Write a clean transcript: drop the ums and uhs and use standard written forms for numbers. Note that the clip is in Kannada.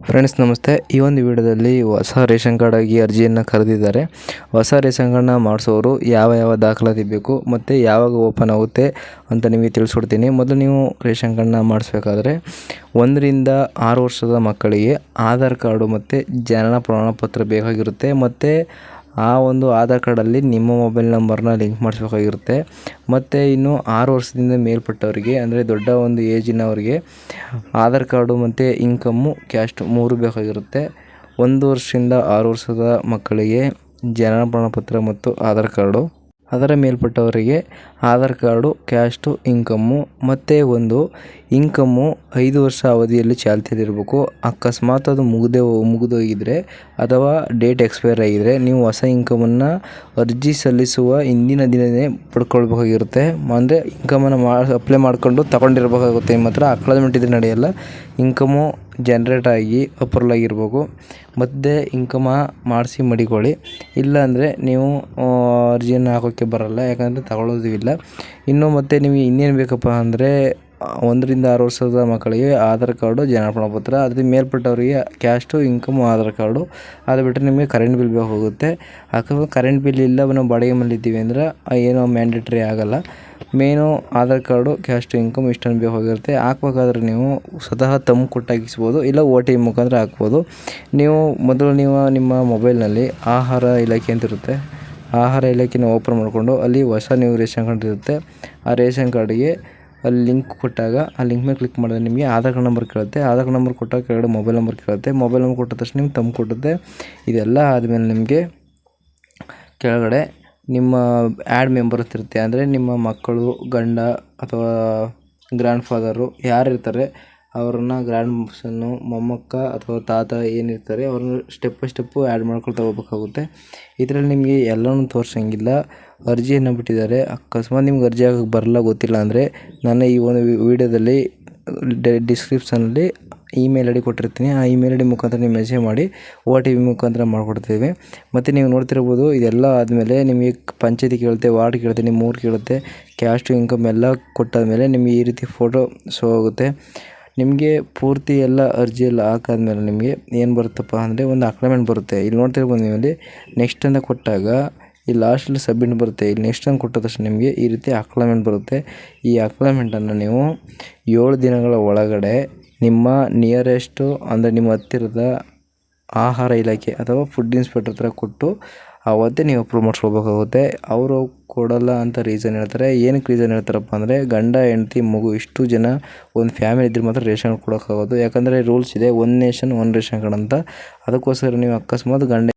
ಫ್ರೆಂಡ್ಸ್ ನಮಸ್ತೆ. ಈ ಒಂದು ವಿಡಿಯೋದಲ್ಲಿ ಹೊಸ ರೇಷನ್ ಕಾರ್ಡಾಗಿ ಅರ್ಜಿಯನ್ನು ಕರೆದಿದ್ದಾರೆ. ಹೊಸ ರೇಷನ್ ಕಾರ್ಡ್ನ ಮಾಡಿಸೋರು ಯಾವ ದಾಖಲಾತಿ ಬೇಕು ಮತ್ತು ಯಾವಾಗ ಓಪನ್ ಆಗುತ್ತೆ ಅಂತ ನಿಮಗೆ ತಿಳಿಸ್ಕೊಡ್ತೀನಿ. ಮೊದಲು ನೀವು ರೇಷನ್ ಕಾರ್ಡ್ನ ಮಾಡಿಸ್ಬೇಕಾದ್ರೆ 1ರಿಂದ 6 ವರ್ಷದ ಮಕ್ಕಳಿಗೆ ಆಧಾರ್ ಕಾರ್ಡು ಮತ್ತು ಜನನ ಪ್ರಮಾಣ ಪತ್ರ ಬೇಕಾಗಿರುತ್ತೆ. ಮತ್ತು ಆ ಒಂದು ಆಧಾರ್ ಕಾರ್ಡಲ್ಲಿ ನಿಮ್ಮ ಮೊಬೈಲ್ ನಂಬರ್ನ ಲಿಂಕ್ ಮಾಡಿಸ್ಬೇಕಾಗಿರುತ್ತೆ. ಮತ್ತು ಇನ್ನು 6 ವರ್ಷದಿಂದ ಮೇಲ್ಪಟ್ಟವರಿಗೆ ಅಂದರೆ ದೊಡ್ಡ ಒಂದು ಏಜಿನವರಿಗೆ ಆಧಾರ್ ಕಾರ್ಡು ಮತ್ತು ಇನ್ಕಮ್ಮು ಕ್ಯಾಸ್ಟ್ 3 ಬೇಕಾಗಿರುತ್ತೆ. 1 ವರ್ಷದಿಂದ 6 ವರ್ಷದ ಮಕ್ಕಳಿಗೆ ಜನನ ಪ್ರಮಾಣಪತ್ರ ಮತ್ತು ಆಧಾರ್ ಕಾರ್ಡು, ಅದರ ಮೇಲ್ಪಟ್ಟವರಿಗೆ ಆಧಾರ್ ಕಾರ್ಡು, ಕ್ಯಾಸ್ಟು, ಇನ್ಕಮ್ಮು ಮತ್ತು ಒಂದು ಇನ್ಕಮ್ಮು 5 ವರ್ಷ ಅವಧಿಯಲ್ಲಿ ಚಾಲ್ತಿಯಲ್ಲಿರಬೇಕು. ಅಕಸ್ಮಾತ್ ಅದು ಮುಗಿದೋಗಿದ್ರೆ ಅಥವಾ ಡೇಟ್ ಎಕ್ಸ್ಪೈರ್ ಆಗಿದರೆ ನೀವು ಹೊಸ ಇನ್ಕಮನ್ನು ಅರ್ಜಿ ಸಲ್ಲಿಸುವ ಹಿಂದಿನ ದಿನವೇ ಪಡ್ಕೊಳ್ಬೇಕಾಗಿರುತ್ತೆ. ಅಂದರೆ ಇನ್ಕಮನ್ನು ಅಪ್ಲೈ ಮಾಡ್ಕೊಂಡು ತಗೊಂಡಿರ್ಬೇಕಾಗುತ್ತೆ. ನಿಮ್ಮ ಹತ್ರ ಅಕ್ನಾಲಜ್ಮೆಂಟ್ ಇದ್ರೆ ನಡೆಯಲ್ಲ. ಇನ್ಕಮು ಜನ್ರೇಟ್ ಆಗಿ ಅಪ್ರೂವಲ್ ಆಗಿರ್ಬೇಕು. ಮತ್ತು ಇನ್ಕಮ ಮಾಡಿಸಿ ಮಡಿಕೊಳ್ಳಿ. ಇಲ್ಲಾಂದರೆ ನೀವು ಅರ್ಜಿಯನ್ನು ಹಾಕೋಕ್ಕೆ ಬರೋಲ್ಲ, ಯಾಕಂದರೆ ತಗೊಳ್ಳೋದು ಇಲ್ಲ. ಇನ್ನು ಮತ್ತು ನಿಮಗೆ ಇನ್ನೇನು ಬೇಕಪ್ಪ ಅಂದರೆ 1ರಿಂದ 6 ವರ್ಷದ ಮಕ್ಕಳಿಗೆ ಆಧಾರ್ ಕಾರ್ಡು, ಜನನ ಪ್ರಮಾಣಪತ್ರ, ಅದ್ರ ಮೇಲ್ಪಟ್ಟವರಿಗೆ ಕ್ಯಾಸ್ಟು, ಇನ್ಕಮು, ಆಧಾರ್ ಕಾರ್ಡು. ಅದು ಬಿಟ್ಟರೆ ನಿಮಗೆ ಕರೆಂಟ್ ಬಿಲ್ ಬೇಕಾಗುತ್ತೆ. ಅಕಸ್ಮಾತ್ ಕರೆಂಟ್ ಬಿಲ್ ಇಲ್ಲ, ನಾವು ಬಾಡಿಗೆ ಮನೇಲಿದ್ದೀವಿ ಅಂದ್ರೆ ಏನೋ ಮ್ಯಾಂಡೇಟ್ರಿ ಆಗೋಲ್ಲ. Main Aadhaar card, caste, income ಇಷ್ಟೊಂದು ಬೇಕಾಗಿರುತ್ತೆ. ಹಾಕ್ಬೇಕಾದ್ರೆ ನೀವು ಸ್ವತಃ ತಮ್ಮ ಕೊಟ್ಟು ಹಾಕಿಸ್ಬೋದು, ಇಲ್ಲ OTP ಮುಖಾಂತರ ಹಾಕ್ಬೋದು. ನೀವು ಮೊದಲು ನಿಮ್ಮ ಮೊಬೈಲ್ನಲ್ಲಿ ಆಹಾರ ಇಲಾಖೆ ಅಂತ ಇರುತ್ತೆ. ಆಹಾರ ಇಲಾಖೆನ ಓಪನ್ ಮಾಡಿಕೊಂಡು ಅಲ್ಲಿ ಹೊಸ ನೀವು ರೇಷನ್ ಕಾರ್ಡ್ ಇರುತ್ತೆ. ಆ ರೇಷನ್ ಕಾರ್ಡಿಗೆ ಅಲ್ಲಿ ಲಿಂಕ್ ಕೊಟ್ಟಾಗ ಆ ಲಿಂಕ್ ಮೇಲೆ ಕ್ಲಿಕ್ ಮಾಡಿದ್ರೆ ನಿಮಗೆ ಆಧಾರ್ ಕಾರ್ಡ್ ನಂಬರ್ ಕೇಳುತ್ತೆ. ಆಧಾರ್ ಕಾರ್ಡ್ ನಂಬರ್ ಕೊಟ್ಟಾಗ ಕೆಳಗಡೆ ಮೊಬೈಲ್ ನಂಬರ್ ಕೇಳುತ್ತೆ. ಮೊಬೈಲ್ ನಂಬರ್ ಕೊಟ್ಟ ತಕ್ಷಣ ನಿಮ್ಗೆ ತಮ್ಮ ಕೊಡುತ್ತೆ. ಇದೆಲ್ಲ ಆದಮೇಲೆ ನಿಮಗೆ ಕೆಳಗಡೆ ನಿಮ್ಮ ಆ್ಯಡ್ ಮೆಂಬರ್ ಅಂತ ಇರುತ್ತೆ. ಅಂದರೆ ನಿಮ್ಮ ಮಕ್ಕಳು, ಗಂಡ ಅಥವಾ ಗ್ರ್ಯಾಂಡ್ ಫಾದರು ಯಾರಿರ್ತಾರೆ ಅವ್ರನ್ನ ಗ್ರ್ಯಾಂಡ್ ಸನ್ನು, ಮೊಮ್ಮಕ್ಕ ಅಥವಾ ತಾತ ಏನಿರ್ತಾರೆ ಅವ್ರನ್ನ ಸ್ಟೆಪ್ ಬೈ ಸ್ಟೆಪ್ಪು ಆ್ಯಡ್ ಮಾಡ್ಕೊಳ್ತಾ ಹೋಗ್ಬೇಕಾಗುತ್ತೆ. ಇದರಲ್ಲಿ ನಿಮಗೆ ಎಲ್ಲನೂ ತೋರಿಸೋಂಗಿಲ್ಲ. ಅರ್ಜಿಯನ್ನು ಬಿಟ್ಟಿದ್ದಾರೆ. ಅಕಸ್ಮಾತ್ ನಿಮ್ಗೆ ಅರ್ಜಿ ಹಾಕೋಕ್ಕೆ ಬರಲ್ಲ, ಗೊತ್ತಿಲ್ಲ ಅಂದರೆ ನಾನು ಈ ಒಂದು ವೀಡಿಯೋದಲ್ಲಿ ಡಿಸ್ಕ್ರಿಪ್ಷನಲ್ಲಿ ಇಮೇಲ್ ID ಕೊಟ್ಟಿರ್ತೀನಿ. ಆ ಇಮೇಲ್ ID ಮುಖಾಂತರ ನೀವು ಮೆಸೇಜ್ ಮಾಡಿ OTP ಮುಖಾಂತರ ಮಾಡಿಕೊಡ್ತೀವಿ. ಮತ್ತು ನೀವು ನೋಡ್ತಿರ್ಬೋದು, ಇದೆಲ್ಲ ಆದಮೇಲೆ ನಿಮಗೆ ಪಂಚಾಯತಿ ಕೇಳುತ್ತೆ, ವಾರ್ಡ್ ಕೇಳುತ್ತೆ, ನಿಮ್ಮ ಊರು ಕೇಳುತ್ತೆ. ಕ್ಯಾಸ್ಟು, ಇನ್ಕಮ್ ಎಲ್ಲ ಕೊಟ್ಟಾದಮೇಲೆ ನಿಮಗೆ ಈ ರೀತಿ ಫೋಟೋ ಶೋ ಆಗುತ್ತೆ. ನಿಮಗೆ ಪೂರ್ತಿ ಎಲ್ಲ ಅರ್ಜಿ ಎಲ್ಲ ಹಾಕಾದ್ಮೇಲೆ ನಿಮಗೆ ಏನು ಬರುತ್ತಪ್ಪ ಅಂದರೆ ಒಂದು ಅಕ್ನಾಲಜ್ಮೆಂಟ್ ಬರುತ್ತೆ. ಇಲ್ಲಿ ನೋಡ್ತಿರ್ಬೋದು ನೀವು ಅಲ್ಲಿ ನೆಕ್ಸ್ಟ್ ಅಂತ ಕೊಟ್ಟಾಗ ಈ ಲಾಸ್ಟಲ್ಲಿ ಸಬ್ಮಿಟ್ ಬರುತ್ತೆ. ಇಲ್ಲಿ ನೆಕ್ಸ್ಟ್ ಅಂತ ಕೊಟ್ಟ ತಕ್ಷಣ ನಿಮಗೆ ಈ ರೀತಿ ಅಕ್ನಾಲಜ್ಮೆಂಟ್ ಬರುತ್ತೆ. ಈ ಅಕ್ನಾಲಜ್ಮೆಂಟನ್ನು ನೀವು 7 ದಿನಗಳ ಒಳಗಡೆ ನಿಮ್ಮ ನಿಯರೆಸ್ಟು ಅಂದರೆ ನಿಮ್ಮ ಹತ್ತಿರದ ಆಹಾರ ಇಲಾಖೆ ಅಥವಾ ಫುಡ್ ಇನ್ಸ್ಪೆಕ್ಟರ್ ಹತ್ರ ಕೊಟ್ಟು ಅವತ್ತೇ ನೀವು ಅಪ್ರೂವ್ ಮಾಡಿಸ್ಕೊಳ್ಬೇಕಾಗುತ್ತೆ. ಅವರು ಕೊಡಲ್ಲ ಅಂತ ರೀಸನ್ ಹೇಳ್ತಾರೆ. ಏನಕ್ಕೆ ರೀಸನ್ ಹೇಳ್ತಾರಪ್ಪ ಅಂದರೆ ಗಂಡ, ಹೆಂಡತಿ, ಮಗು ಇಷ್ಟು ಜನ ಒಂದು ಫ್ಯಾಮಿಲಿ ಇದ್ರೆ ಮಾತ್ರ ರೇಷನ್ ಕಾರ್ಡ್ ಕೊಡೋಕ್ಕಾಗೋದು. ಯಾಕಂದರೆ ರೂಲ್ಸ್ ಇದೆ, 1 ನೇಷನ್ 1 ರೇಷನ್ ಕಾರ್ಡ್ ಅಂತ. ಅದಕ್ಕೋಸ್ಕರ ನೀವು ಅಕಸ್ಮಾತ್ ಗಂಡ